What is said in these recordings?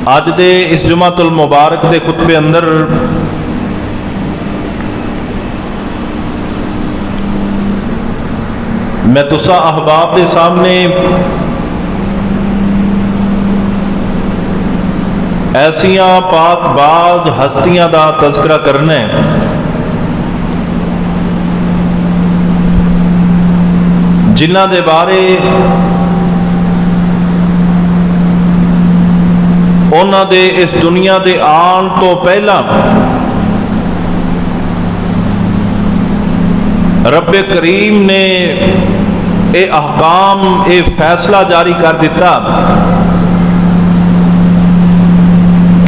अज दे इस जुमातुल मुबारक के खुतबे अंदर मैं तुसा अहबाब के सामने ऐसियां पाकबाज हस्तियां का तज़किरा करना है जिन्हां दे बारे उन्हां दे इस दुनिया दे आन तो पहला रब्बे करीम ने ये अहकाम ये फैसला जारी कर दिता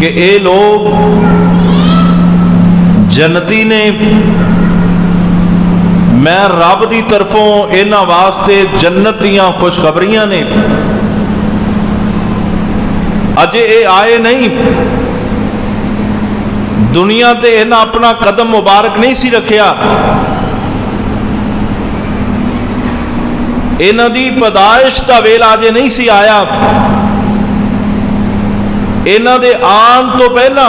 कि ये लोग जन्नती ने। मैं रब की तरफों इन्हां वास्ते जन्नत दियां खुशखबरियां ने। अजे ये आए नहीं, दुनिया ते इन्हां अपना कदम मुबारक नहीं सी रखिया। इन्हां दी पैदाइश का वेला अजे नहीं सी आया। इन्हां दे आन तो पहला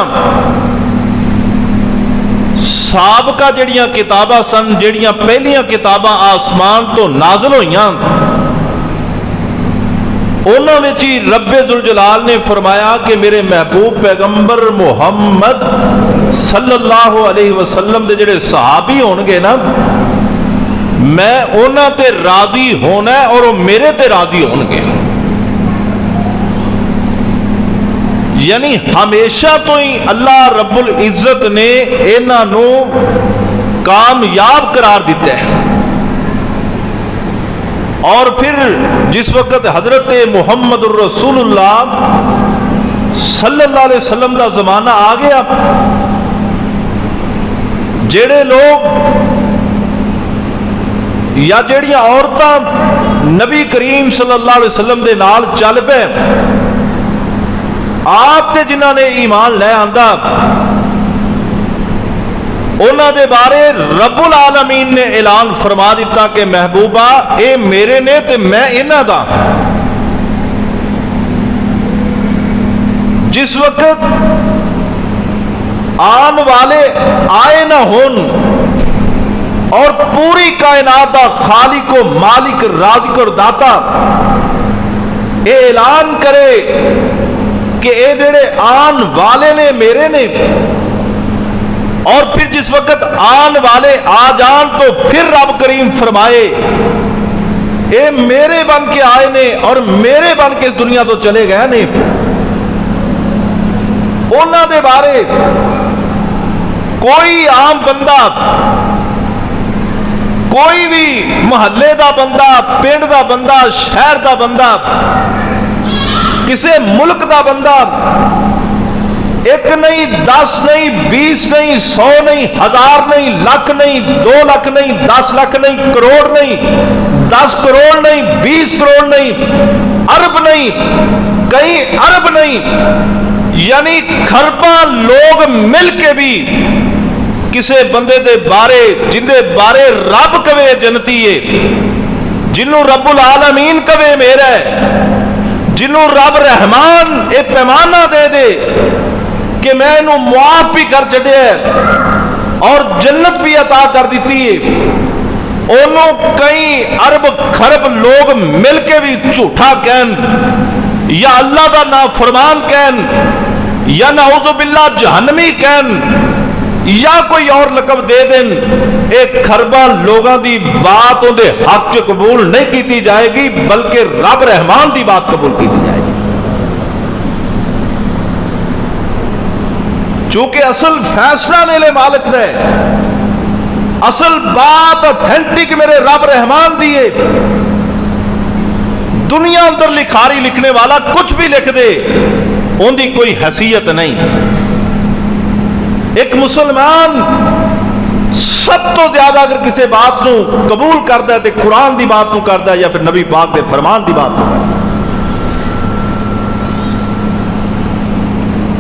साबका जड़ियां किताबां सन, जड़ियां पहलियां किताबां आसमान तो नाज़िल होईयां, उन्हां विच ही रब्बे जुल जलाल ने फरमाया कि मेरे महबूब पैगंबर मुहम्मद सल्लल्लाहु अलैहि वसल्लम दे जिहड़े सहाबी होणगे ना, मैं उन्हां ते राजी होना है और वो मेरे ते राजी होणगे। यानी हमेशा तो ही अल्लाह रब्बुल इज्जत ने इन्हां नूं कामयाब करार दिता है। और फिर जिस वक्त हजरत मुहम्मदुर रसूलुल्लाह सल्लल्लाहु अलैहि वसल्लम का जमाना आ गया, जेड़े लोग या जेड़ियां औरतां नबी करीम सल्लल्लाहु अलैहि वसल्लम दे नाल चल पे, आप ते जिन्हां ने ईमान लै आंदा, उन्हां दे बारे रब्बुल आलमीन ने ऐलान फरमा दिता कि महबूबा ये मेरे ने ते मैं इन्हां दा। जिस वक्त आन वाले आए ना होन और पूरी कायनात दा खालिक व मालिक राज़िक और दाता ये ऐलान करे कि ये जेड़े आन वाले ने मेरे ने, और फिर जिस वक्त आन वाले आ जान तो फिर रब करीम फरमाए ये मेरे बन के आए ने और मेरे बन के इस दुनिया तो चले गए ने। उन्हां दे बारे कोई आम बंदा, कोई भी महल्ले का बंदा, पिंड का बंदा, शहर का बंदा, किसी मुल्क का बंदा, एक नहीं, 10 नहीं, 20 नहीं, 100 नहीं, 1000 नहीं, लाख नहीं, 2 लाख नहीं, 10 लाख नहीं, करोड़ नहीं, 10 करोड़ नहीं, 20 करोड़ नहीं, अरब नहीं, कई अरब नहीं, यानी खरबा लोग मिल के भी किसी बंदे दे बारे जिंदे बारे रब कवे जन्नती है, जिन्हों रब्बुल आलमीन कवे मेरा है, जिन्हों रब रहमान ये पैमाना दे दे कि मैं इनू मुआफ भी कर छड़िया और जन्नत भी अता कर दी है, उन्होंने कई अरब खरब लोग मिलके भी झूठा कहन या अल्लाह का ना फरमान कहन या नाउज़ु बिल्लाह जहन्नमी कहन या कोई और लकब दे देन, एक खरबा लोगों की बात उनके हक च कबूल नहीं की जाएगी, बल्कि रब रहमान की बात कबूल की जाएगी। चूंकि असल फैसला मेरे मालिक दे, असल बात ऑथेंटिक मेरे रब रहमान दी है। दुनिया अंदर लिखारी लिखने वाला कुछ भी लिख दे, उनकी कोई हैसियत नहीं। एक मुसलमान सब तो ज्यादा अगर किसी बात को कबूल करता है तो कुरान की बात को करता है या फिर नबी पाक के फरमान की बात को करता है।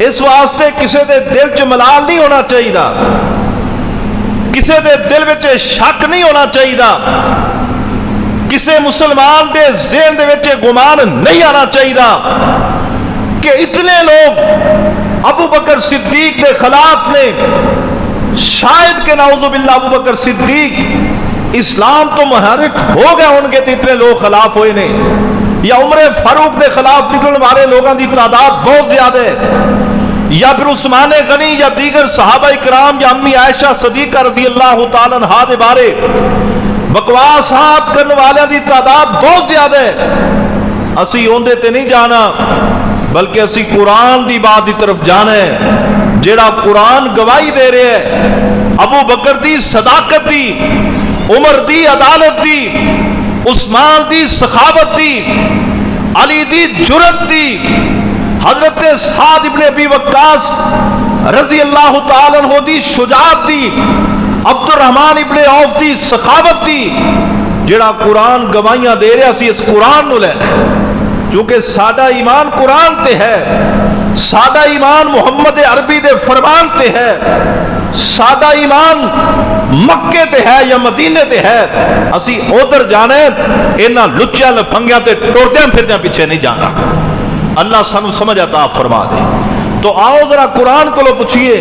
इस वास्ते किसी के दिल च मलाल नहीं होना चाहिए, किसी के दिल में शक नहीं होना चाहिए, किसी मुसलमान के ज़हन दे विच गुमान नहीं आना चाहिए कि इतने लोग अबू बकर सिद्दीक के खिलाफ ने। शायद के नाउजुबिल्लाह अबू बकर सिद्दीक इस्लाम तो मुहर्रिफ हो गए होंगे तो इतने लोग खिलाफ हुए ने, या उमर फारूक के खिलाफ निकलने वाले लोगों की तादाद बहुत ज्यादा है, या फिर उस्मान गनी या दीगर सहाबा इकराम या अम्मी आयशा सदीका रजी अल्लाह तआला अन्हा दे बारे बकवासात करने वालों की तादाद बहुत ज्यादा है। असी उहदे ते नहीं जाना, बल्कि असी कुरान की बात की तरफ जाना है, जेड़ा कुरान गवाही दे रहे है अबू बकर की सदाकत दी, उमर की अदालत दी, उस्मान की सखावत दी, अली की जुरत दी, हजरत साद इब्ने अबी वक्कास रजी अल्लाह तआला अन्हु दी शुजाअत दी, अब्दुर्रहमान इब्ने औफ दी सखावत दी। जेड़ा कुरान गवाहियां दे रहा सी इस कुरान नूं लैना, क्योंकि साडा ईमान कुरान ते है, साडा ईमान मुहम्मद अरबी दे फरमान ते है, साडा ईमान मक्के ते है या मदीने ते है। असी उधर जाना है, इन्हां लुच्चियां लफंगियां ते टुरदियां फिरदियां पीछे नहीं जाना। अल्लाह सानू समझ अता फरमा दे। तो आओ जरा कुरान को पूछिए,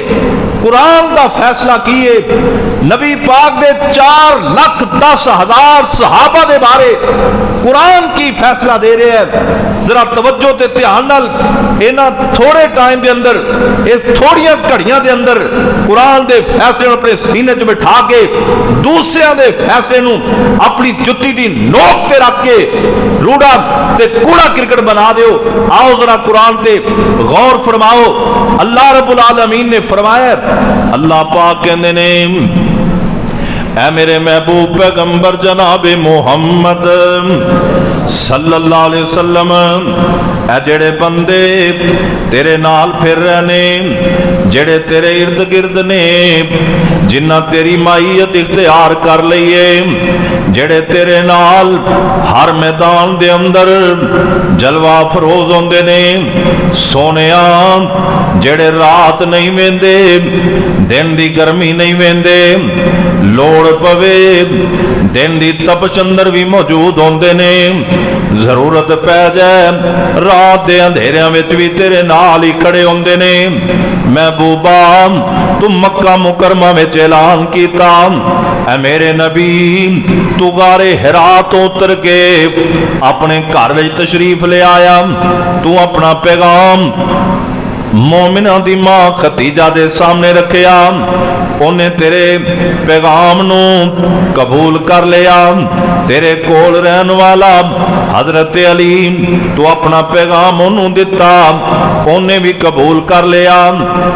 कुरान का फैसला किए। नबी पाक दे 4,10,000 सहाबा दे बारे कुरान की फैसला दे रहे हैं। जरा तवज्जो ते ध्यान नाल इन्हां थोड़े टाइम के अंदर, इस थोड़ियां घड़ियां के अंदर कुरान के फैसले अपने सीने च बिठा के दूसरियां दे फैसले नूं अपनी जुत्ती दी नोक ते रख के रूड़ा ते कूड़ा क्रिकेट बना दिओ। आओ जरा कुरान ते गौर फरमाओ। अल्लाह रब्बुल आलमीन ने फरमाया, अल्लाह पाक कहंदे ने, ऐ मेरे महबूब पैगंबर जनाबे मोहम्मद सल्लल्लाहु अलैहि वसल्लम, ऐ जेड़े बंदे तेरे नाल फिर रहे ने, जेड़े तेरे इर्द गिर्द ने, जिन्ना तेरी माईयत इख्तियार कर लईए, जेड़े तेरे नाल हर मैदान दे अंदर जलवा फरोज होंदे ने, सोनिया जेड़े रात नहीं वेंदे, दिन दी गर्मी नहीं वेंदे, लोड़ पवे दिन दी तपश अंदर भी मौजूद होंदे ने, जरूरत पै जाए रात दे अंधेरियां विच भी तेरे नाल ही खड़े होंदे ने। महबूबा तू मक्का मुकरमा विच ऐलान कीता, ऐ मेरे नबी तू गारे हिरा तो उतर के अपने घर विच तशरीफ ले आया। तू अपना पैगाम मोमिना दी मां खतीजा दे सामने रखिया, उन्हें तेरे पैगाम नू कबूल कर लिया। तेरे कोल रहन वाला हजरत अली, तू अपना पैगाम उन्होंने दिता, उन्हें भी कबूल कर लिया।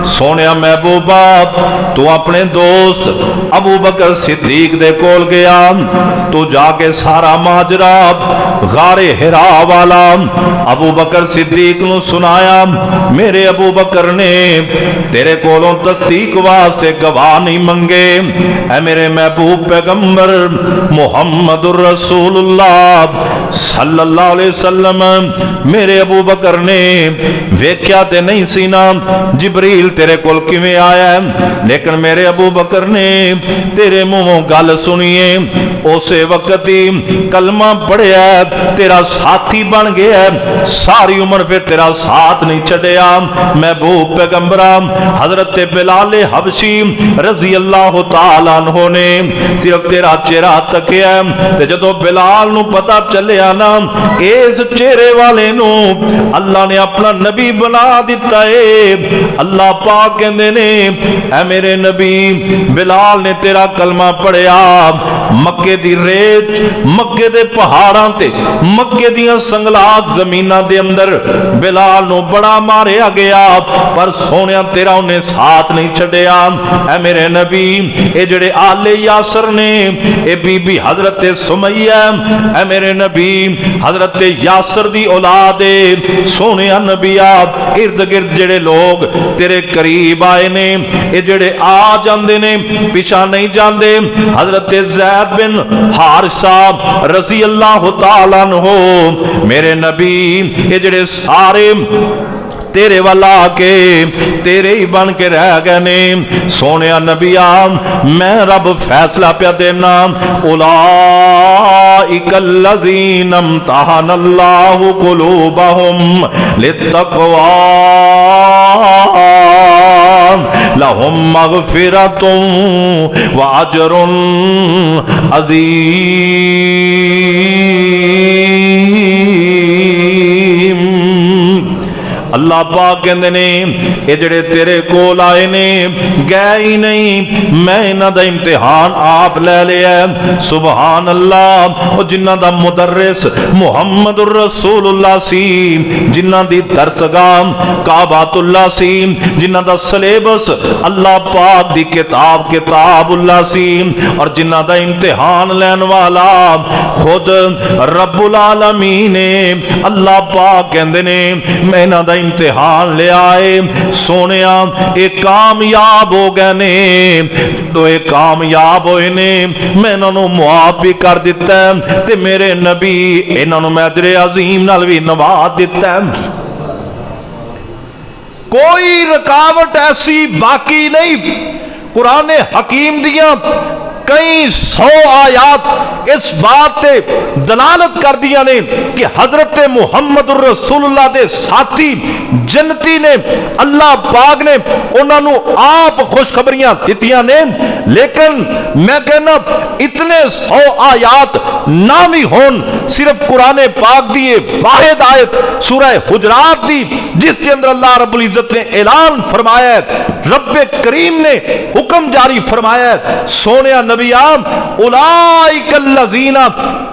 सोने महबूबा तू अपने दोस्त अबू बकर सिद्दीक दे कोल गया, तू जाके सारा माजरा गारे हिरा वाला अबू बकर सिद्दीक नू सुनाया। मेरे अबू बकर ने तेरे कोलों तस्दीक वास्ते गवाह नहीं मंगे। ऐ मेरे महबूब पैगंबर मुहम्मदुर रसूलुल्लाह सल्लल्लाहु अलैहि वसल्लम, मेरे अबू बकर ने वेख्या ते नहीं सी ना जिब्रील तेरे कोल किवें आया, लेकिन मेरे अबू बकर ने तेरे मुंहों गल सुनिए, उसे वक्त ही कलमा पढ़िया, तेरा साथी बन गया, सारी उम्र फिर तेरा साथ नहीं छड़िया। महबूब पैगंबरा हजरत बिलाल हबशी रजी अल्लाह तआला अन्हु ने सिर्फ तेरा चेहरा तकिया, ते जदों बिलाल नू पता चलिया ना इस चेहरे वाले नू अल्लाह ने अपना नबी बना दिता है। अल्लाह पाक कहंदे ने, ऐ मेरे नबी बिलाल ने तेरा कलमा पढ़िया, मक्के दी रेत, मक्के दे पहाड़ां ते, मक्के दियां संगलात जमीनां दे अंदर बिलाल नू बड़ा मारिया गया, पर सोनिया तेरा उन्हें साथ नहीं छड़िया। ऐ मेरे नबी ए जेड़े आले यासर ने, ए बीबी हजरत सुमैया, ऐ मेरे नबी हजरत यासर दी औलाद है। सोने नबिया इर्द गिर्द जेड़े लोग तेरे करीब आए ने, ए जेड़े आ जांदे ने पिछा नहीं जांदे। हजरत ज़ैद बिन हारिसा रज़ी अल्लाह तआला अन्हु, मेरे नबी ए जेड़े सारे तेरे वाल आके तेरे ही बन के रह गए ने। सोने नबिया मैं रब फैसला पिया देना, उलाइकल्लज़ीना इम्तहनल्लाहु कुलूबहुम लित्तक़वा लहुम मग़फ़िरतुन व अजरुन अज़ीम। अल्लाह पाक कहते ने ये जड़े तेरे कोल आए ने गए ही नहीं, मैं इन्हां दा इम्तिहान आप ले लिया। सुभान अल्लाह। और जिन्हां दा मुदर्रिस मुहम्मदुर रसूलुल्लाह सी, जिन्हां दी दरसगाह काबातुल्लाह सी, जिन्हां दा सिलेबस अल्लाह पाक दी किताबुल्लाह सी, और जिन्हां दा इम्तिहान लैन वाला खुद रब्बुल आलमीन ने। अल्लाह पाक कहंदे ने मैं इन्हां दा इम्तिहान ले आए। सोनिया ये कामयाब हो गए ने, तो ये कामयाब होए ने मैं इन्हों मुआफ भी कर दिता है, ते मेरे नबी इन्हों मैं अजरे अजीम नाल भी नवाज दिता है। कोई रुकावट ऐसी बाकी नहीं। कुरान हकीम दिया कई 100 आयात इस बात पे दलालत कर दिया ने कि हजरत मुहम्मदुर रसूलुल्लाह दे साथी जन्नती ने अल्लाह पाक ने उन्होंने आप खुशखबरियां दित्तियां ने। लेकिन मैं कहना इतने 100 आयात ना भी होन, सिर्फ कुरान पाक दी वाहिद आयत सूरह हुजरात दी जिसके अंदर अल्लाह रब्बुल इज्जत ने ऐलान फरमाया है, रब्बे करीम ने हुक्म जारी फरमाया है। सोनिया नबिया उलाइकल्लज़ीना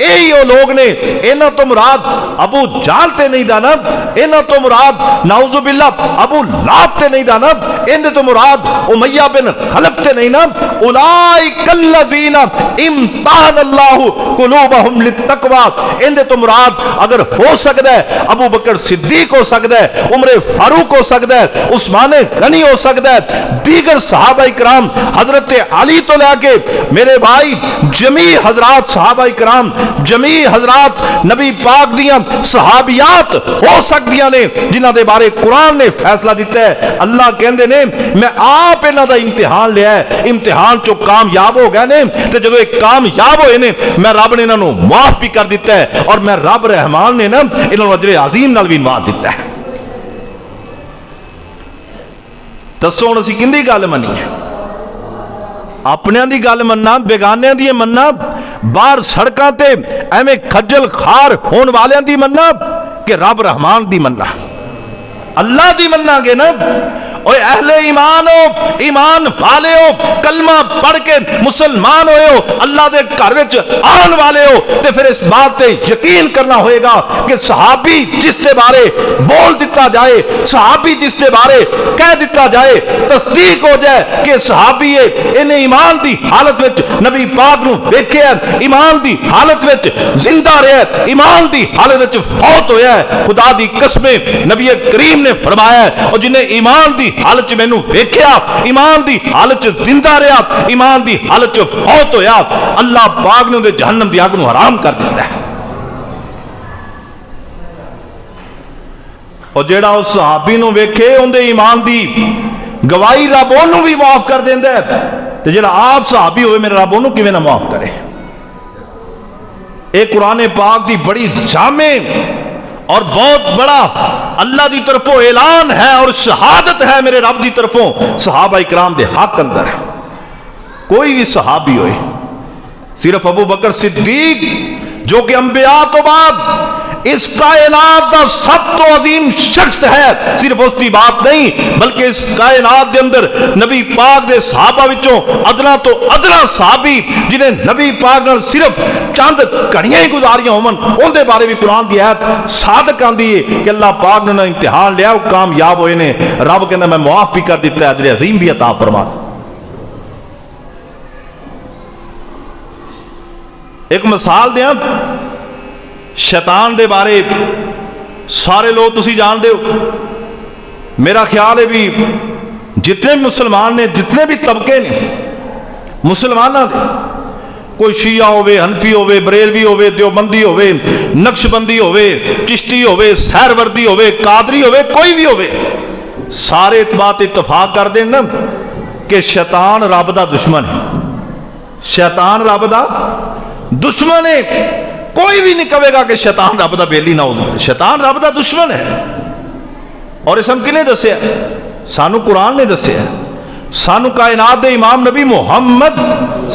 यही वो लोग ने, इन्हां तो मुराद अबू जाल ते नहीं दाना, इन्हां तो मुराद नाउजुबिल्लाह अबू लाब ते नहीं दाना, इन्हें तो मुराद उमैया बिन खलफ ते नहीं ना। उलाइकल्लज़ीना इम्तहनल्लाहु कुलूबहुम लित्तक़वा, इन्हें तो मुराद अगर हो सकता है अबू बकर सिद्दीक हो सकता है, उमर फारूक हो सकता है, उस्मान गनी हो सकता है, दीगर सहाबा इकराम हजरत अली तो लेके मेरे भाई जमी हजरात सहाबा इकराम, जमी हजरात नबी पाक दियां सहाबियात हो सकदियां ने जिन्हां दे बारे कुरान ने फैसला दिता है। अल्लाह कहंदे ने मैं आप इन्हां दा इम्तिहान लिया है, इम्तिहान चो कामयाब हो गए ने, ते जदों कामयाब होए ने मैं रब ने इन्हां नूं माफ भी कर दिता है, और मैं रब रहमान ने ना इन्हां नूं अजरे अजीम नाल भी नवाज दिता है। दसो हुण असीं किंदी गल मन्नीए? अपने दी गल मन्ना, बेगानियां दी मन्ना, बाहर सड़कां ते एवें खज्जल खार होने वालियां दी मन्ना, कि रब रहमान दी मन्ना? अल्लाह दी मन्नांगे ना। ओए अहले ईमान हो, ईमान वाले हो, कलमा पढ़ के मुसलमान होए हो, अल्लाह दे घर विच आने वाले हो, ते फिर इस बात पे यकीन करना होएगा कि सहाबी जिसके बारे बोल दिता जाए, सहाबी जिसके बारे कह दिता जाए, तस्दीक हो जाए कि सहाबी है, इन्हें ईमान दी हालत विच नबी पाक नूं वेखिया, ईमान दी हालत विच जिंदा रहा, ईमान दी हालत विच फौत होया है। खुदा दी कसमें नबी करीम ने फरमाया, और जिन्हें ईमान दी हालत च मैनू वेख्या, ईमान दी हालत च जिंदा रहा, ईमान दी हालत च फौत होया, अल्लाह पाक ने उहदे जहन्नम दी अग नूं हराम कर दिता है। और जेड़ा उस सहाबी नूं वेखे उहदे ईमान दी गवाही रब ओनू भी माफ कर देंदा है, ते जेड़ा आप सहाबी होवे मेरा रब ओनू किवें ना माफ करे। एक कुरान पाक दी बड़ी जामे और बहुत बड़ा अल्लाह की तरफों ऐलान है और शहादत है मेरे रब की तरफों सहाबा इकराम दे हक अंदर। कोई भी सहाबी होए, सिर्फ अबू बकर सिद्दीक जो कि अंबिया तो बाद इस कायनात का सब तो अजीम शख्स है, सिर्फ उसकी बात नहीं बल्कि इस कायनात के अंदर नबी पाक दे सहाबा विचों अदना तो अदना सहाबी जिन्हें नबी पाक नाल सिर्फ चंद घड़ियां ही गुजारियां होवन, उनके बारे भी कुरान की आयत सादक आंदी है कि अल्लाह पाक ने इम्तिहान लिया, वो कामयाब होए ने, रब कहना मैं मुआफ भी कर दिता है, अजरे अजीम भी अता फरमा। एक मिसाल दें, शैतान दे बारे सारे लोग तुसी जानते हो, मेरा ख्याल है भी जितने भी मुसलमान ने, जितने भी तबके ने मुसलमानों के, कोई शिया होवे, हनफी होवे, बरेलवी होवे, देवबंदी होवे, नक्शबंदी होवे, चिश्ती होवे, सहरवर्दी होवे, कादरी होवे, कोई भी होवे, सारे इस बात इतफाक कर देन ना कि शैतान रब दा दुश्मन है। शैतान रब दा दुश्मन है। कोई भी नहीं कहेगा कि शैतान रब दा बेली ना हो। शैतान रब दा दुश्मन है। और इस हम किने दस्या? सानू कुरान ने दस्या, सानू कायनात दे इमाम नबी मुहम्मद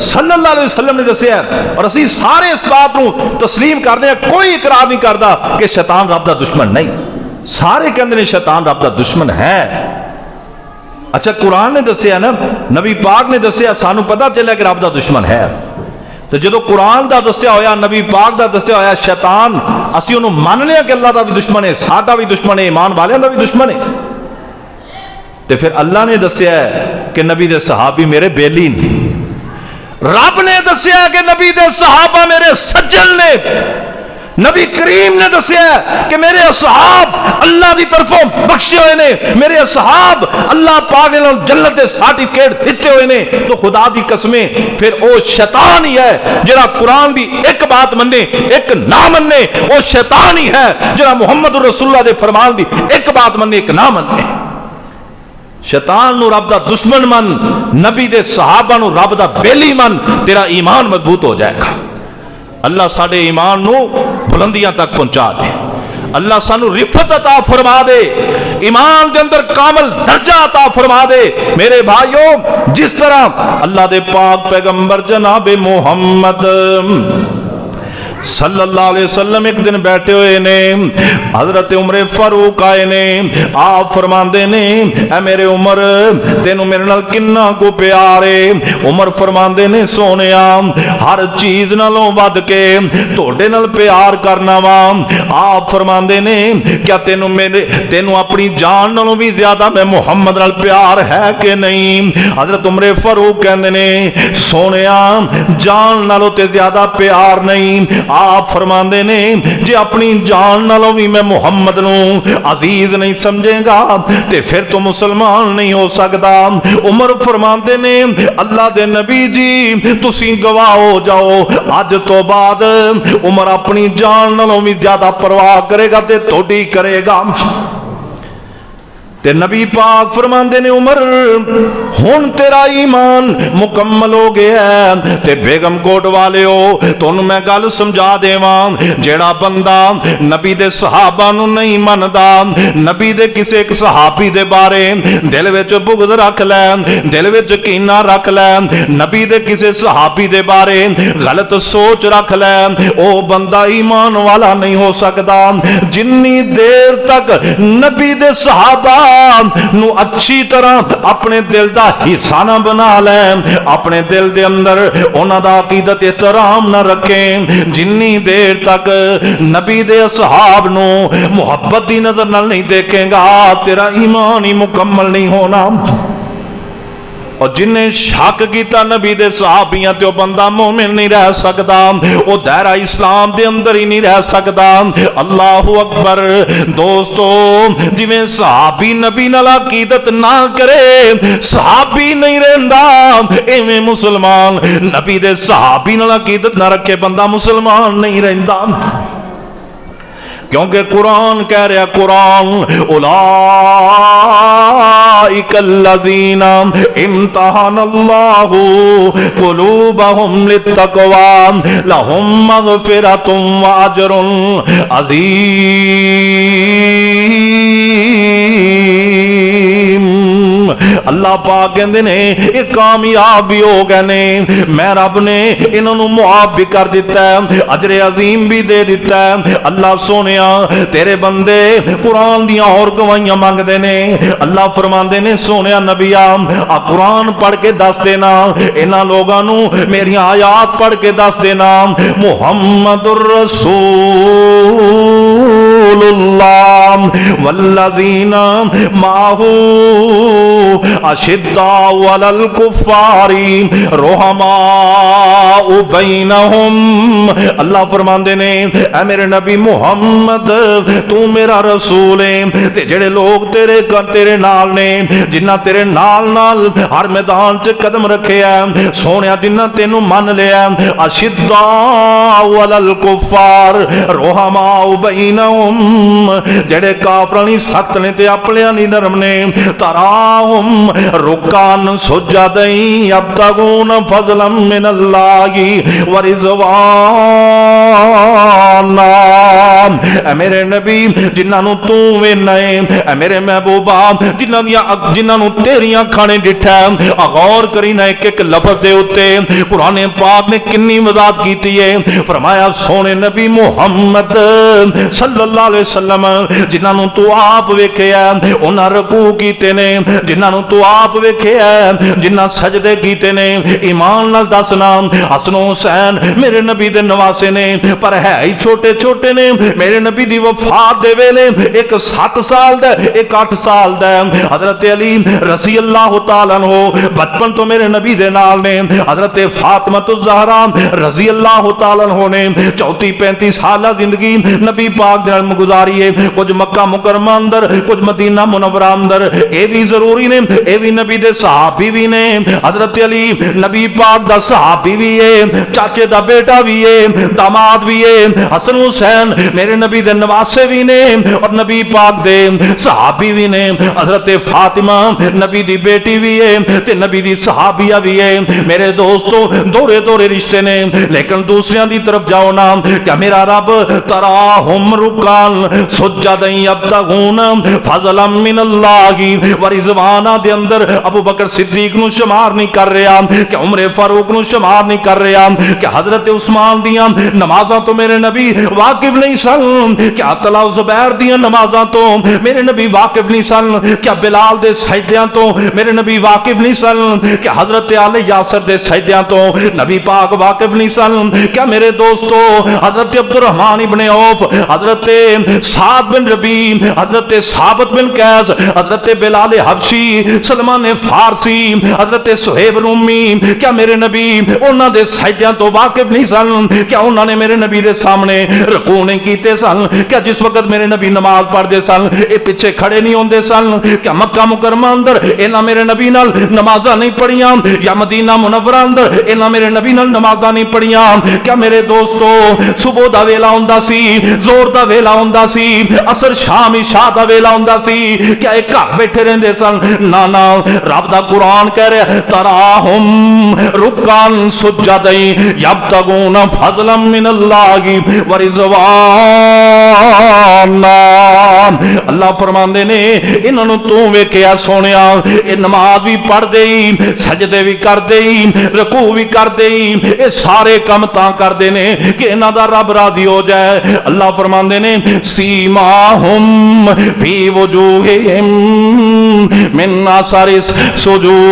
सल्लल्लाहु अलैहि वसल्लम ने दस्या। और असी सारे इस बात को तस्लीम करते हैं। कोई इकरार नहीं करता कि शैतान रब दा दुश्मन नहीं। सारे कहते हैं शैतान रब दा दुश्मन है। अच्छा, कुरान ने दस्या ना, नबी पाक ने दस्या, सानू पता चलिया कि रब दा दुश्मन है। तो जो कुरान का दस्या होया, नबी पाक का दस्या होया शैतान, असी उन्होंने मान लिया कि अल्लाह का भी दुश्मन है, साडा भी दुश्मन है, ईमान वाले का भी दुश्मन है। तो फिर अल्लाह ने दस्या कि नबी दे सहाबी मेरे बेली ने। रब ने दस्या कि नबी दे सहाबा मेरे सज्जन ने। नबी करीम ने दस्या कि मेरे असहाब अल्लाह की तरफों बख्शे हुए ने, मेरे असहाब अल्लाह पाक ने जन्नत के सर्टिफिकेट दिते हुए ने। तो खुदा की कसमें फिर वो शैतान ही है जिहड़ा कुरान की एक बात मन्ने, एक ना मन्ने। वो शैतान ही है जिहड़ा मुहम्मद रसूलुल्लाह दे फरमान की एक बात मन्ने, एक ना मन्ने। शैतान नू रब दा दुश्मन मन, नबी दे सहाबा नू रब दा बेली मन, तेरा ईमान मजबूत हो जाएगा। अल्लाह साडे ईमान नू बुलंदियां तक पहुंचा दे। अल्लाह सानू रिफत अता फरमा दे, ईमान के अंदर कामल दर्जा अता फरमा दे। मेरे भाइयों, जिस तरह अल्लाह दे पाक पैगंबर जनाबे मोहम्मद सल्लल्लाहु अलैहि वसल्लम एक दिन बैठे हुए ने, हजरत उमर फारूक आए ने, आप फरमाते ने ऐ मेरे उमर तेनू मेरे नाल किन्ना को प्यार है। उमर फरमाते ने सोनिया हर चीज नालों वध के तोड़े नाल प्यार करना वा। आप फरमाते ने क्या तेनू अपनी जान नालों भी ज्यादा मैं मुहम्मद नाल प्यार है कि नहीं? हजरत उमर फारूक कहते ने सोनिया जान नालों ते ज्यादा प्यार नहीं। आप फरमाते ने जे अपनी जान नालों भी मैं मुहम्मद नू अजीज नहीं समझेगा ते फिर तो मुसलमान नहीं हो सकता। उमर फरमाते ने अल्लाह दे नबी जी तुसी गवाह हो जाओ, अज तो बाद उमर अपनी जान नालों भी ज्यादा परवाह करेगा ते तोड़ी करेगा। ते नबी पाक फरमाते ने उमर हुण तेरा ईमान मुकम्मल हो गया है। ते बेगम कोट वाले हो तुहानू मैं गल समझा देवां, जेड़ा बंदा नबी दे सहाबा नू नहीं मनदा, नबी दे किसे एक सहाबी दे बारे दिल विच बुगद रख लै, दिल विच कीना रख लै, नबी दे किसे सहाबी दे बारे गलत सोच रख लै, ओ बंदा ईमान वाला नहीं हो सकदा। जिन्नी देर तक नबी दे सहाबा नू अच्छी तरह अपने दिल दा हिस्सा ना बना ले, अपने दिल दे अंदर उन्हां दा अकीदत एहतराम ना रखे, जिन्नी देर तक नबी दे असहाब नू मुहब्बत दी नजर नाल नहीं देखेगा तेरा ईमान ही मुकम्मल नहीं होना। और जिन्हें शक किया नबी दे सहाबियां ते बंदा मोमिन नहीं रह सकता, वो दायरा इस्लाम दे अंदर ही नहीं रह सकता। अल्लाह अकबर। दोस्तों जिवें सहाबी नबी नाल अकीदत ना करे सहाबी नहीं रहंदा, इवें मुसलमान नबी दे सहाबी नाल अकीदत ना रखे बंदा मुसलमान नहीं रहंदा। क्योंकि कुरान कह रहा, कुरान उलाइकल्लज़ीना इम्तहनल्लाहु कुलूबहुम लित्तक़वा लहुम मग़फ़िरतुम व अजरुन अज़ीम। अल्लाह पाक कहते ने ये कामयाब भी हो गए ने, मैं रब ने इन्होंने मुआफ भी कर दिता है, अजरे अजीम भी दे दिता है। अल्लाह सोने तेरे बंदे कुरान दियां और गवाहियां मंगते ने। अल्लाह फरमाते ने सोने नबिया आ कुरान पढ़ के दस देना, इन्हां लोगों नू मेरी आयात पढ़ के दस देना। मुहम्मदुर रसूल रसूलुल्लाह वल्लज़ीना माहू अशिद्दाउ अलल कुफ्फारी रुहमाउ बैनहुम। अल्लाह फरमांदे ने ऐ मेरे नबी मुहम्मद तू मेरा रसूल है ते जेड़े लोग तेरे नाल ने जिन्ना तेरे नाल नाल हर मैदान च कदम रखे है सोनिया जिन्ना तेनू मन लिया अशिद्दाउ अलल कुफ्फार रुहमाउ बैनहुम जेड़े काफरां नी सख्त ने ते अपने नी नरम ने तराहुम रुकान सुजदई यब्तगून फज़लन मिनल्लाहि व रिज़वाना। ऐ मेरे नबी जिन्हां नू तू वेखना है ऐ मेरे महबूबा जिन्हां नू तेरियां अखां ने डिठा गौर करी ना एक एक लफ्ज़ दे उत्ते कुरान पाक ने कितनी वजाहत की है। फरमाया सोने नबी मुहम्मद सल्लल्लाहु अलैहि वसल्लम जिन्हां नू तू आप वेखिया उन्हां रकू कीते ने जिन्हां नू तू आप वेखिया जिन्हां सजदे कीते ने ईमान नाल दसना हसन हुसैन मेरे नबी दे नवासे ने पर है ही छोटे छोटे ने। मेरे नबी दी वफात दे वेले एक 7 साल दा एक 8 साल दा हजरत अली रज़ी अल्लाह तआला अन्हु बचपन तो मेरे नबी दे नाल ने। हजरत फातिमा ज़हरा रज़ी अल्लाह तआला अन्हु ने 34-35 साल जिंदगी नबी पाक दे नाल गुजारी है। कुछ मक्का मुकरमा अंदर कुछ मदीना मुनव्वरा अंदर। ये भी जरूरी ने ये भी नबी दे सहाबी भी ने। हजरत अली नबी पाक दा सहाबी भी है चाचे दा बेटा भी है दामाद भी है। हसन हुसैन मेरे नबी दे नवासे भी ने और नबी पाक दे सहाबी भी ने। हजरत फातिमा नबी दी बेटी भी है ते नबी दी सहाबिया भी है। मेरे दोस्तों दोरे दोरे रिश्ते ने लेकिन दूसरियां दी तरफ जाओ ना क्या मेरा रब तराहुम रुकान सुजदन यब्तगून फज़लन मिनल्लाहि व रिज़वाना दे अंदर अबू बकर सिद्दीक नु शुमार नहीं कर रहा क्या उमर फारूक नु शुमार नहीं कर रहा क्या हजरत उस्मान दियां नमाज़ां तो मेरे नबी वाकिफ नहीं सन क्या तला ज़ुबैर दियां नमाज़ां तो मेरे नबी वाकिफ नहीं सन क्या बिलाल दे सजदियां तो मेरे नबी वाकिफ नहीं सन क्या हजरत आले यासर दे सजदियां तो नबी पाक वाकिफ नहीं सन क्या मेरे दोस्तों हजरत अब्दुर्रहमान इब्ने औफ हजरत साद बिन रबी हजरत साबित बिन कैस हजरत बिलाल हबशी सलमान फारसी हजरत सुहेब रूमी क्या मेरे नबी उन्हां दे सजदियां तो वाकिफ नहीं सन क्या उन्होंने मेरे नबी दे सामने रुकू नहीं कीते सन क्या जिस वक्त मेरे नबी नमाज पढ़ते सन ये पीछे खड़े नहीं होंदे सन क्या मक्का मुकरमा अंदर इन्हां मेरे नबी नाल नमाज़ां नहीं पढ़ियां या मदीना मुनव्वरा अंदर इन्हां मेरे नबी नाल नमाज़ां नहीं पढ़ियां। क्या मेरे दोस्तों सुबह दा वेला हुंदा सी जोर दा वेला हुंदा सी असर शाम इशा दा वेला हुंदा सी क्या एक घर बैठे रहंदे सन ना ना रब दा कुरान कह रहा तराहुम रुकान सुजदन यब्तगून फज़लन मिनल्लाहि व रिज़वाना। अल्लाह फरमांदे ने इन्हां नूं तू वेखिया सोनिया ये नमाज भी पढ़दे ही सजदे भी करदे ही रकू भी करदे ही ये सारे काम तां करदे ने कि इन्हां दा रब राजी हो जाए। अल्लाह फरमांदे ने सीमाहुम फी वजूहिहिम मिन असरिस सुजूद।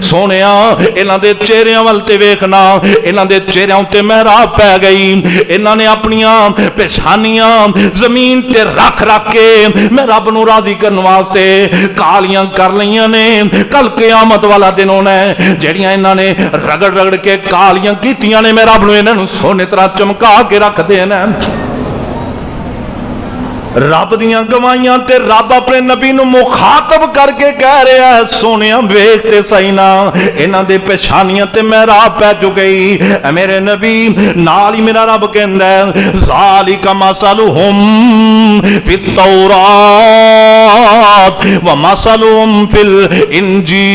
सोनिया इन्हां दे चेहरिਆਂ ਵੱਲ ते वेखना इन्हां दे चेहरिਆਂ उत्ते महराब पै गई। इन्हां ने अपनियां पेशानियां जमीन ते रख रख के मैं रब नूं राजी करने वास्ते कालियां कर लईयां ने। कल क़यामत वाला दिन होना है जेड़ियां इन्हां ने रगड़ रगड़ के कालियां कीतियां ने मैं रब नूं इन्हां नूं सोने तरह चमका के रख देना। रब दियां गवाहियां ते रब अपने नबी नूं मुखातब करके कह रहा है सोनिया वेख ते सही ना इन्हां दे पेशानियां ते महराब पै चुकी। मेरे नबी नाल ही मेरा रब कहंदा है ज़ालिका मसलुहुम फित तौरात व मसलुहुम फिल इंजील।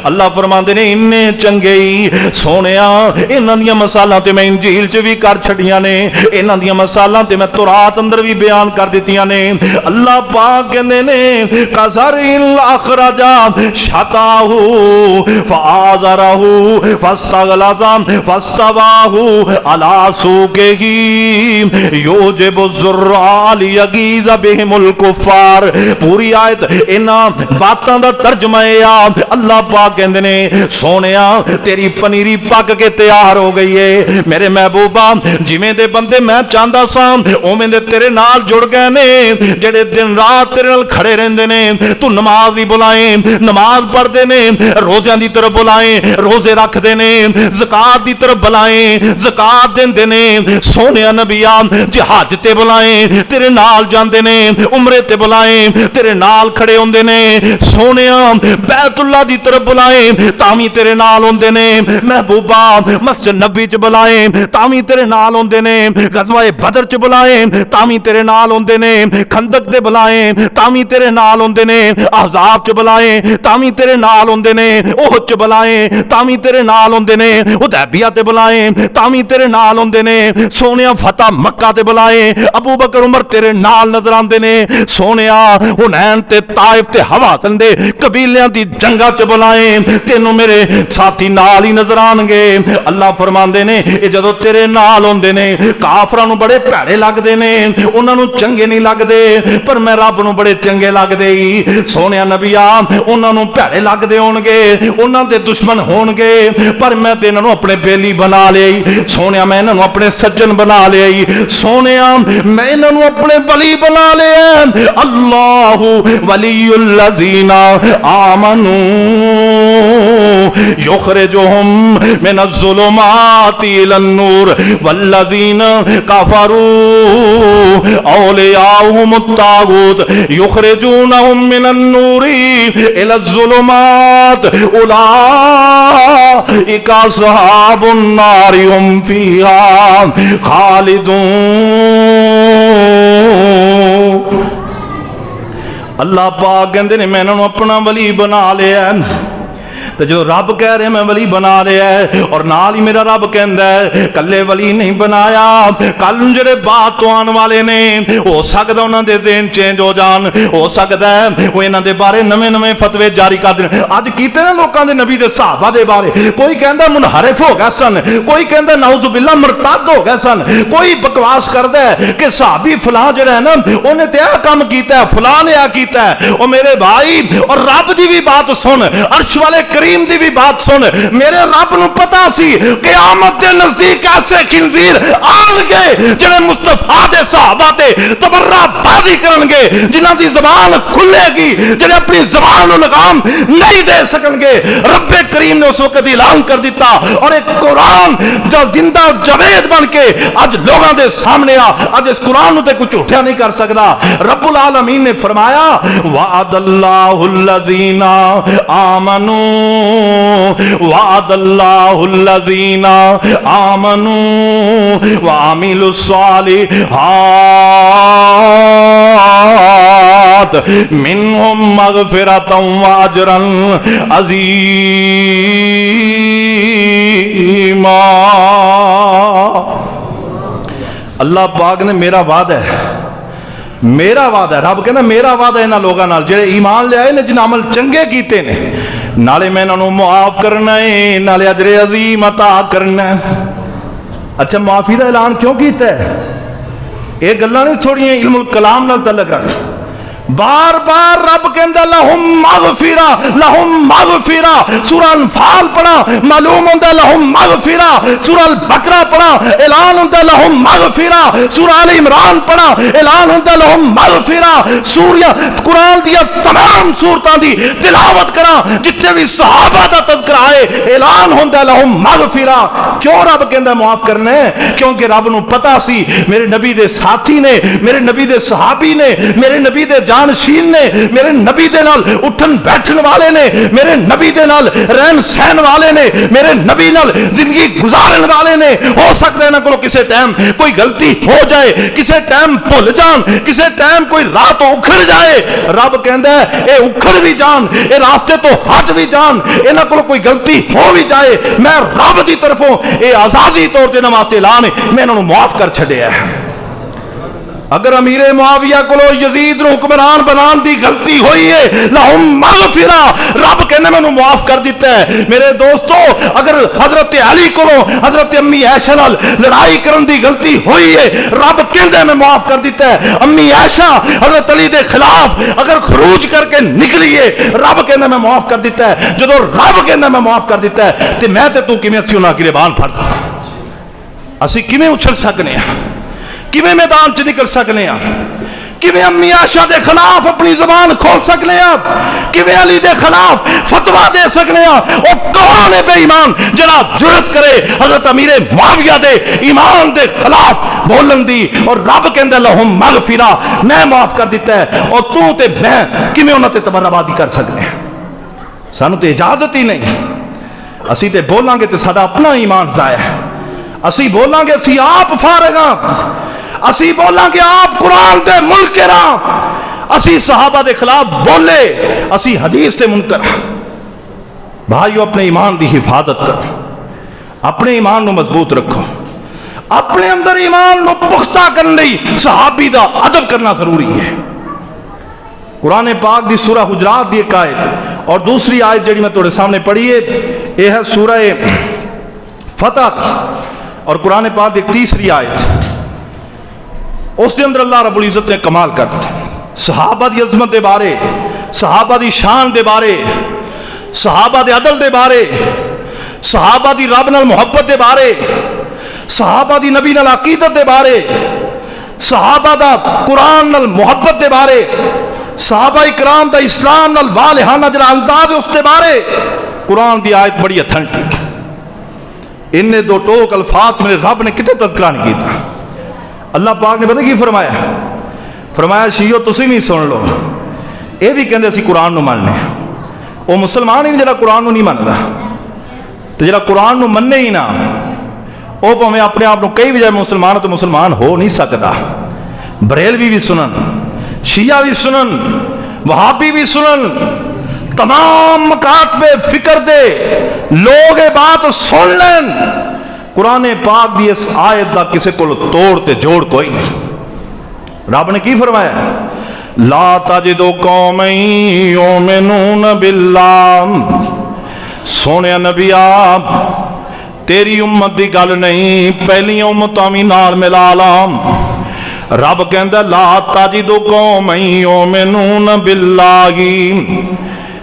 अल्लाह फरमांदे ने इन्ने चंगे ही सोनिया इन्हां दियां मसालां ते मैं इंजील च भी कर छड़ियां ने इन्हां दियां मसालां ते मैं तौरात अंदर भी बयान कर दित्तियां ने। अल्लाह पाक कहंदे ने कज़रिल अखरजा शताहु फआज़रहु फस्तगलज़ा फस्तवाहु अला सूकिही युजिबु ज़ुर्राल यगीज़ बिहिमुल कुफ़ार। पूरी आयत इन्हां बातां दा तर्जुमा है अल्लाह पाक कहते ने सोनिया तेरी पनीरी पक के तैयार हो गई है मेरे महबूबा जिवें दे बंदे मैं चाहता सा उवें दे तेरे नाल जुड़ गए ने जेड़े दिन रात तेरे नाल खड़े रहंदे ने तू नमाज भी बुलाए नमाज पढ़ते ने रोज़ियां दी तरफ बुलाए रोजे रखते ने ज़कात दी तरफ बुलाए ज़कात देंदे ने सोनिया नबिया जिहाद ते बुलाए तेरे नाल जांदे ने उमरे ते बुलाए तेरे नाल खड़े होंदे ने सोनिया बैतुल्ला दी तरफ बुलाए तामी तेरे नाल होंदे ने महबूबा मस्जिद नबी च बुलाए तामी तेरे नाल होंदे ने गज़वाए बदर च बुलाए तामी तेरे नाल होंदे ने खंदक ते बुलाए तामी तेरे नाल होंदे ने अहज़ाब च बुलाए तामी तेरे नाल होंदे ने ओहद च बुलाए तामी तेरे नाल होंदे ने हुदैबिया ते बुलाए तामी तेरे नाल होंदे ने सोनिया फतह मक्का ते बुलाए अबू बकर उमर तेरे नाल नजर आंदे ने सोनिया हुनैन ते ताइफ ते हवाज़न दे कबीलियां दी जंगां च बुलाए तेनों मेरे साथी नाल ही नजर आणगे अल्लाह फरमांदे ने ये जदों तेरे नाल होंदे ने काफरां नूं बड़े भैड़े लगदे ने उन्हां नूं चंगे नहीं लगदे पर मैं रब नूं बड़े चंगे लगदे ही सोनिया नबिया उन्हां नूं भैड़े लगदे होणगे उन्हां दे दुश्मन होणगे पर मैं ते इन्हां नूं अपने बेली बना लिया सोनिया मैं इन्हां नूं अपने सज्जन बना लिया सोनिया मैं इन्हां नूं अपने वली बना लिया अल्लाहु वलियुल लज़ीना आमनू युखरिजुहुम मिनज़्ज़ुलुमाति इलन-नूर वल्लज़ीना कफ़रू औलियाहुमुत तागूत युखरिजूनहुम मिनन-नूरि इलज़्ज़ुलुमात उलाइका अस्हाबुन नारि हुम फ़ीहा खालिदून। अल्लाह पाक कहते ने मैं इन्होंने अपना वली बना लिया तो जो रब कह रहे मैं वली बना लिया है और नाल ही मेरा रब कहता है कल्ले वली नहीं बनाया कल जेड़े बाद तो आने वाले ने हो सकता उन्होंने ज़हन चेंज हो जान हो सकता है वो इन्हों के बारे नवे नवे फतवे जारी कर दें अज कीते ना लोगों के नबी के सहाबा के बारे कोई कहता मुनहरिफ हो गए सन कोई कहता नाउज़ुबिल्लाह मुरतद हो गए सन कोई बकवास करता है कि सहाबी फलां जिहड़ा है ना उन्हें तो यह काम किया फलां ने यह किया और मेरे भाई और रब की भी बात सुन अर्श वाले करीम दी भी बात सुन मेरे रब नूं पता सी कि आमद दे नजदीक ऐसे खिंजीर आउणगे जिहड़े मुस्तफा दे सहाबा ते तबर्राबाजी करनगे जिन्हां दी ज़बान खुलेगी जिहड़े अपनी ज़बान नूं लगाम नहीं दे सकणगे रब्बे करीम ने उस वक्त ऐलान कर दिता और एक कुरान जो जिंदा जवेद बन के आज लोगों के सामने आज इस कुरान नूं ते कोई झूठा नहीं कर सकता रब्बुल आलमीन ने फरमाया वअदल्लाहुल लज़ीना आमनू वअदल्लाहुल्लज़ीना आमनू वअमिलुस्सालिहात मिनहुम मग़फ़िरतन व अजरन अज़ीमा। अल्लाह पाक ने मेरा वादा है रब कहना मेरा वादा इन्हां लोगों नाल जेड़े ईमान ले आए ने जिन्हां अमल चंगे कीते ने नाले मैं इन्हों मुआफ करना है नाले अजरे अजीम अता करना है। अच्छा माफी का ऐलान क्यों किया है ये गल्लां नहीं थोड़ियां इल्मुल कलाम नाल तल्लक रख बार बार रब कहंदा लहुम मग़फ़िरा सूरह अनफाल पढ़ा मालूम होंदा लहुम मग़फ़िरा सूरह अल बकरा पढ़ा ऐलान होंदा लहुम मग़फ़िरा सूरह अल इमरान पढ़ा ऐलान होंदा लहुम मग़फ़िरा सूरह कुरान दी तमाम सूरतां दी तिलावत करा जितने भी सहाबा दा तज़किरा आए ऐलान होंदा लहुम मग़फ़िरा। क्यों रब कहंदा माफ करना है क्योंकि रब नूं पता सी मेरे नबी दे साथी ने मेरे नबी दे सहाबी ने मेरे नबी दे जानशीन ने मेरे नबी दे नाल उठन बैठन वाले ने मेरे नबी दे नाल रहन सहन वाले ने मेरे नबी नाल जिंदगी गुजारन वाले ने हो सकता है ना को किसी टाइम कोई गलती हो जाए किसी टाइम भुल जान किसी टाइम कोई राह तो उखड़ जाए रब कहंदा है ए उखड़ भी जान ए रास्ते तो हट भी जान इन्हां कोल कोई गलती हो भी जाए मैं रब दी तरफों ए आजादी तौर ते इन्हां वास्ते ऐलान मैं इन्हां नूं माफ कर छड्डिया है। अगर अमीरे मुआविया को यजीद नूं हुक्मरान बनाने की गलती हुई है लहुम मगफिरा, रब कहने मैनू मुआफ कर दिता है। मेरे दोस्तों, अगर हजरत अली को हजरत अम्मी ऐशा नाल लड़ाई करने की गलती हुई है, रब कहने मैं मुआफ कर दिता है। अम्मी ऐशा हजरत अली के खिलाफ अगर खरूज करके निकली है, रब कहने मैं मुआफ कर दिता है। जो रब कहने मैं मुआफ कर दिता है तो मैं तो तू किवें असीं उन्हां गिरबान फड़ सकते, असीं किवें उछल सकने हैं, किवें मैदान च निकल सकने हैं, किवें अम्मी आशा के खिलाफ अपनी जबान खोल सकने हैं, किवें अली के खिलाफ फतवा दे सकने हैं। वो कौन है बेईमान जरा जुरत करे हजरत अमीरे मुआविया दे ईमान के खिलाफ बोलन दी, और रब कहंदा लहुम मगफिरा, मैं माफ कर दिता है, और तू ते मैं किवें उन्हां ते तबर्राबाजी कर सकते हैं? सानू तो इजाजत ही नहीं। असी तो बोलांगे तो साडा अपना ईमान जाया है, असी बोलांगे असी आप फारग हां, असी बोलांगे आप कुरान दे मुनकर हां, असी सहाबा दे खिलाफ बोले, असी हदीस दे मुनकर। भाइयों, अपने ईमान की हिफाजत करो, अपने ईमान को मजबूत रखो, अपने अंदर ईमान को पुख्ता करने लई सहाबी दा अदब करना जरूरी है। कुरान पाक की सूरह हुजरात की एक आयत और दूसरी आयत जिहड़ी मैं तुहाडे सामने पढ़ी है, यह है सूरह फतह और कुरान पाक की एक तीसरी आयत। उसके अंदर अल्लाह रब्बुल इज्जत ने कमाल कर दिया, सहाबा की अजमत के बारे, सहाबा की शान के बारे, सहाबा के अदल के बारे, सहाबा की रब नाल मुहब्बत के बारे, सहाबा की नबी नाल अकीदत के बारे, सहाबा दा कुरान नाल मुहब्बत के बारे, सहाबा इकराम दा इस्लाम नाल वालिहाना जरा अंदाज है उसके बारे। कुरान की आयत बड़ी अथेंटिक, इन्हें दो टोक अल्फाज मेरे रब ने कितने तज़किरा नहीं किया। अल्लाह पाक ने पता की फरमाया, फरमाया शीयो तुसीं भी सुन लो, ये भी कहते असीं कुरान नूं मनने, वो मुसलमान ही नहीं जिहड़ा कुरान नूं नहीं मनदा, तो जिहड़ा कुरान नूं मन्ने ही ना वो भावें अपने आप को कई भी जाए मुसलमान तो मुसलमान हो नहीं सकता। बरेलवी भी सुनन, शिया भी सुनन, वहाबी भी सुनन, तमाम मकातबे फिक्र दे लोग ये बात सुन लें, कुरान पाक की इस आयत का किसी को तोड़ ते जोड़ कोई नहीं। रब ने की फरमाया, ला तजिदु कौमन युमिनून बिल्लाह, सोने नबी आप तेरी उम्मत की गल नहीं, पहलियां उम्मतां भी नाल मिला ला। रब कहंदा ला तजिदु कौमन युमिनून बिल्लाही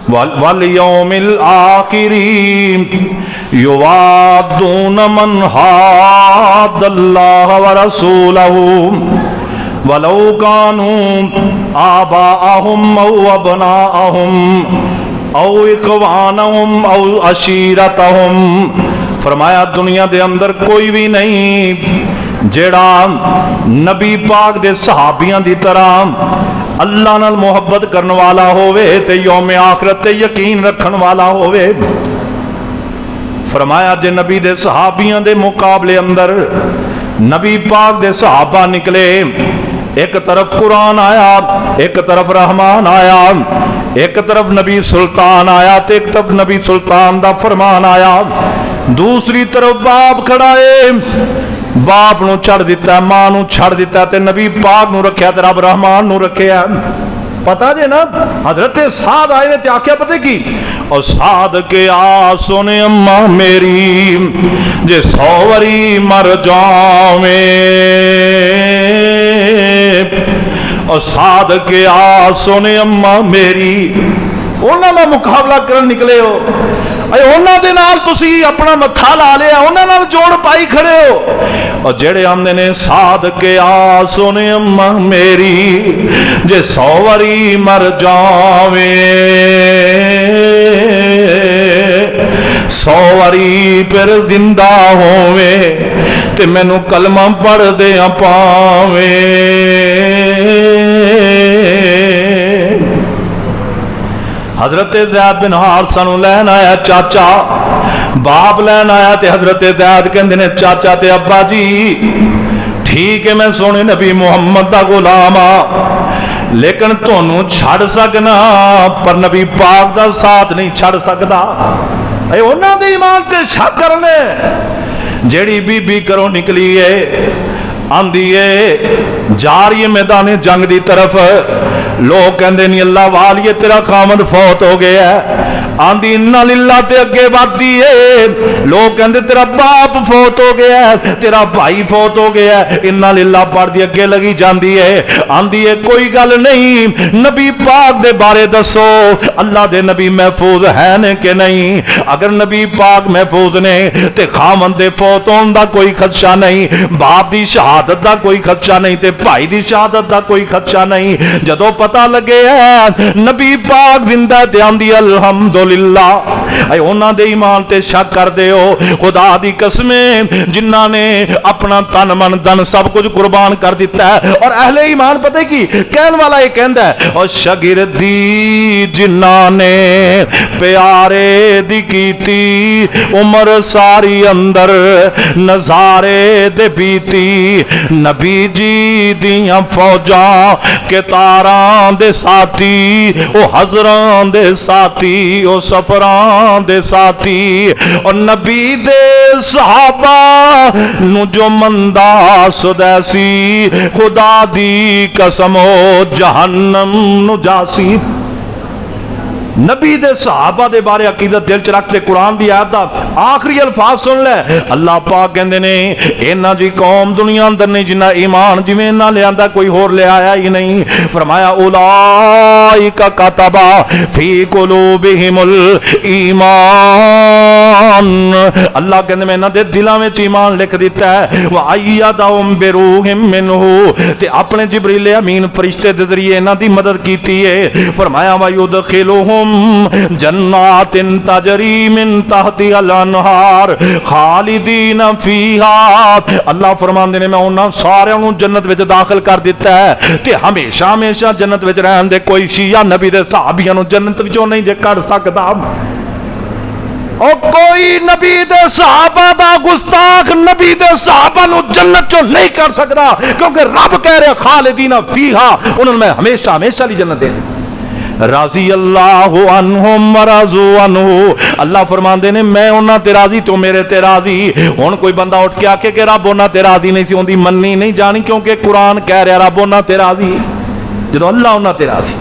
वल यौमिल आखिरी युवादून मन हादल्लाह व रसूलहू वलौ कानू आबाअहुम औ अबनाअहुम औ इखवानहुम औ अशीरतहुम। फरमाया दुनिया दे अंदर कोई भी नहीं जेड़ा नबी पाक दे सहाबियां दी तरह अल्लाह नाल मुहब्बत करने वाला होवे ते यौम आखिरत ते यकीन रखन वाला होवे। फरमाया जे नबी दे सहाबियां दे मुकाबले अंदर नबी पाक दे सहाबा निकले, एक तरफ कुरान आया, एक तरफ रहमान आया, एक तरफ नबी सुल्तान आया, तो एक तरफ नबी सुल्तान दा फरमान आया, दूसरी तरफ बाप खड़ा है, बाप नू छड़ दिता, मां नू छड़ दिता, ते नबी पाक नू रखिया, ते रब रहमान नू रखिया। पता जे ना हजरत साद आए ने ते आख्या पता की, और साद के आ सोने अम्मा मेरी जे 100 वरी मर जावे, और साद के आ सोने अम्मा मेरी, उन्हां दा मुकाबला करन निकले हो, उन्हां दे नाल तुसी अपना मत्था ला लिया, उन्हां नाल जोड़ पाई खड़े हो, और जेड़े आंदे ने साद के आ सोने अम्मा मेरी जे 100 वरी मर जावे, 100 वरी फिर जिंदा होवे, ते मैनू कलमा पढ़ दे पावे। हजरत ज़ैद बिन हारिसा नूं लैन आया चाचा, बाप लैन आया, ते हजरत ज़ैद कहंदे ने चाचा ते अब्बा जी ठीक है मैं सोने नबी मुहम्मद दा गुलाम आ, लेकिन तुहानू छड़ सकना पर नबी पाक दा साथ नहीं छड़ सकदा। उन्हां दे ईमान ते शक करने, जेड़ी बीबी घरों निकली है आंदी है जा रही है मैदान जंग की तरफ। लोग कहते नहीं अल्लाह वालिए तेरा खामद फौत हो गया है। आंदी इन्ना लिल्ला ते अगे बढ़ती है। लोग कहते तेरा बाप फौत हो गया है, तेरा भाई फौत हो गया है। इन्ना लिल्ला पढ़ती अगे लगी जाती है। आंदी है कोई गल नहीं, नबी पाक दे बारे दसो, अल्लाह दे नबी महफूज है ने कि नहीं? अगर नबी पाक महफूज ने ते खामद दे फौत होने दा कोई खदशा नहीं, बाप दी शहादत दा कोई खदशा नहीं, ते भाई दी शहादत दा कोई खदशा नहीं। जदों पता लगे नबी पाक जिंदा ते आंदी अल्हम्दुलिल्लाह। ऐ उन्हां दे ईमान ते शक कर दे हो। खुदा दी कसमें जिन्हां ने अपना तन मन धन सब कुछ कुर्बान कर दिता है। और अहले ईमान पता है की कहने वाला ये कहंदा है, और शागिर्दी जिन्हां ने प्यारे दी कीती उम्र सारी अंदर नजारे दे बीती। नबी जी दियां फौजां के तारां दे साथी, ओ हज़रां दे साथी, ओ सफरां दे साथी। और नबी दे सहाबा नु जो मंदा सुदैसी, खुदा दी कसम ओ जहन्नम नु जासी। नबी दे सहाबा दे बारे अकीदत दिल च रखते कुरान दी आयत दा आखिरी अल्फाज सुन ले। अल्लाह पाक कहंदे ने इन्हां दी कौम दुनिया अंदर नहीं जिन्ना ईमान जिवें इन्हां ले आंदा कोई होर ले आया ही नहीं। फरमाया उलाइका कतबा फी कुलूबिहिमुल ईमान। अल्लाह कहंदे मैं इन्हां दे दिलां विच ईमान लिख दिता है। व अय्यदहुम बिरूहिम मिनहु, ते अपने जिब्रील अमीन फरिश्ते दे जरिए इन्हां दी मदद कीती है। फरमाया व युदखिलुहुम जन्नातिन तजरी मिन तहतिहल अनहार खालिदीन फीहा। अल्लाह फरमांदे ने मैं उन्हां सारियां नूं जन्नत विच दाखिल कर दिता है ते हमेशा हमेशा जन्नत विच रहन दे। कोई शिया नबी दे सहाबियां नूं जन्नत विचों नहीं जे कढ सकदा। और कोई नबी दे सहाबा दा गुस्ताख नबी दे सहाबा नूं जन्नत चों नहीं कर सकदा, क्योंकि रब कह रहा खालिदीन फीहा, उन्होंने मैं हमेशा हमेशा ली जन्नत दे दी। राजी अल्लाह अन्हुम वरज़ू अन्हु। अल्लाह फरमांदे ने मैं उन्हां ते राजी तो मेरे ते राजी। हुण कोई बंदा उठ के आखे कि रब उन्हां ते राजी नहीं सी, उन्दी मन्नी नहीं जानी, क्योंकि कुरान कह रहा रब उन्हां ते राजी जदों अल्लाह उन्हां ते राजी।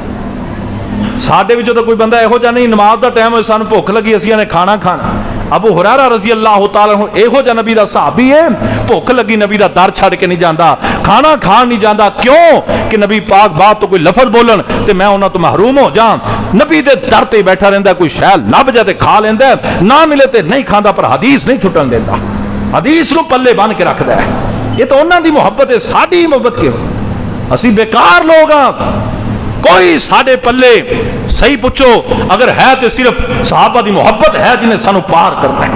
साडे विचों तो कोई बंदा इहो जिहा नहीं, नमाज दा टाइम होए सानूं भुख लगी असीं ने खाना खाना। अबू हुरैरा रज़ी अल्लाह तआला अन्हु इहो जिहा नबी दा सहाबी है, भुख लगी नबी दा दर छड़ के नहीं जाता, खाना खान नहीं जाता। क्यों कि नबी पाक बात तो कोई लफज बोलन तो मैं उन्हां तो महरूम हो जा। नबी दे दर ते बैठा रहिंदा, कोई शै लभ जाए तो खा लैंदा, ना मिले तो नहीं खांदा, पर हदीस नहीं छुटन देंदा, हदीस नूं पल्ले बन के रखदा है। ये तो उन्हां दी मुहब्बत है, साडी मुहब्बत क्यों? असीं बेकार लोग हां। कोई साडे पल्ले सही पुछो अगर है तो सिर्फ सहाबा दी मुहब्बत है जिन्हें सानू पार करना है,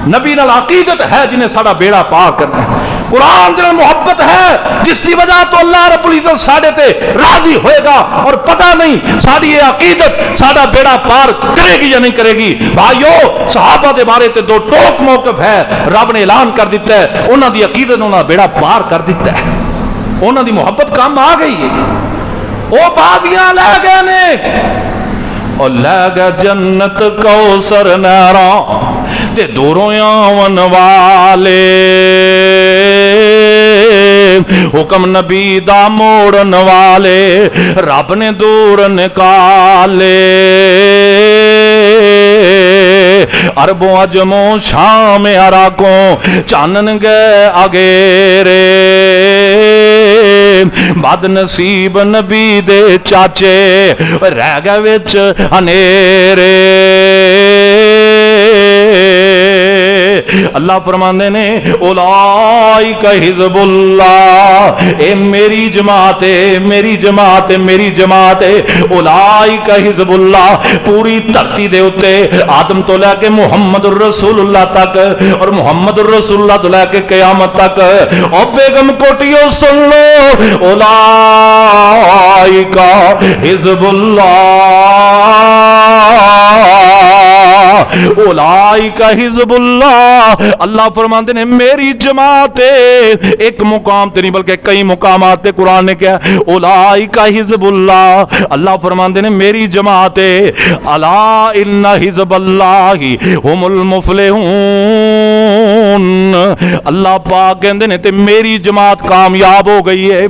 नबी नाल अकीदत है जिन्हें साडा बेड़ा पार करना है, कुरान दे नाल मुहब्बत है जिसकी वजह तो अल्लाह रब्बुल इज्जत साडे ते राजी होएगा। और पता नहीं साडी ये अकीदत साडा बेड़ा पार करेगी या नहीं करेगी। भाइयों सहाबा दे बारे ते दो टोक मौकफ है, रब ने ऐलान कर दिता है, उन्हां दी अकीदत ने उन्हां बेड़ा पार कर दिता है, उन्हां दी मुहब्बत काम आ गई है। वो बाजियां लै गए ने और लै गए जन्नत कौसर नहरा ते दूरों आवन वाले। हुक्म नबी दा मोड़न वाले रब ने दूर निकाले। अरबों अजमों शाम अराकों चानन गए अगेरे। बदनसीब नबी दे चाचे रह गए विच हनेरे। अल्लाह फरमांदे ने उलाइका हिज़्बुल्लाह, ए मेरी जमात है, मेरी जमात है, मेरी जमात है। उलाइका हिज़्बुल्लाह, पूरी धरती दे उत्ते आदम तो लैके मुहम्मदुर रसूलुल्लाह तक और मुहम्मदुर रसूलुल्लाह तो लैके क़यामत तक। और बेगम कोटियों सुन लो, उलाइका हिज़्बुल्लाह, उलाइका हिज़्बुल्लाह, अल्लाह फरमाते ने मेरी जमात है। एक मुकाम ते नहीं बल्कि कई मुकामात ते कुरान ने क्या, उलाइका हिज़्बुल्लाह, अल्लाह फरमाते ने मेरी जमात है। अला इन्ना हिज़्बल्लाहि हुमुल मुफ़लिहून, अल्लाह पाक कहते ने ते मेरी जमात कामयाब हो गई है।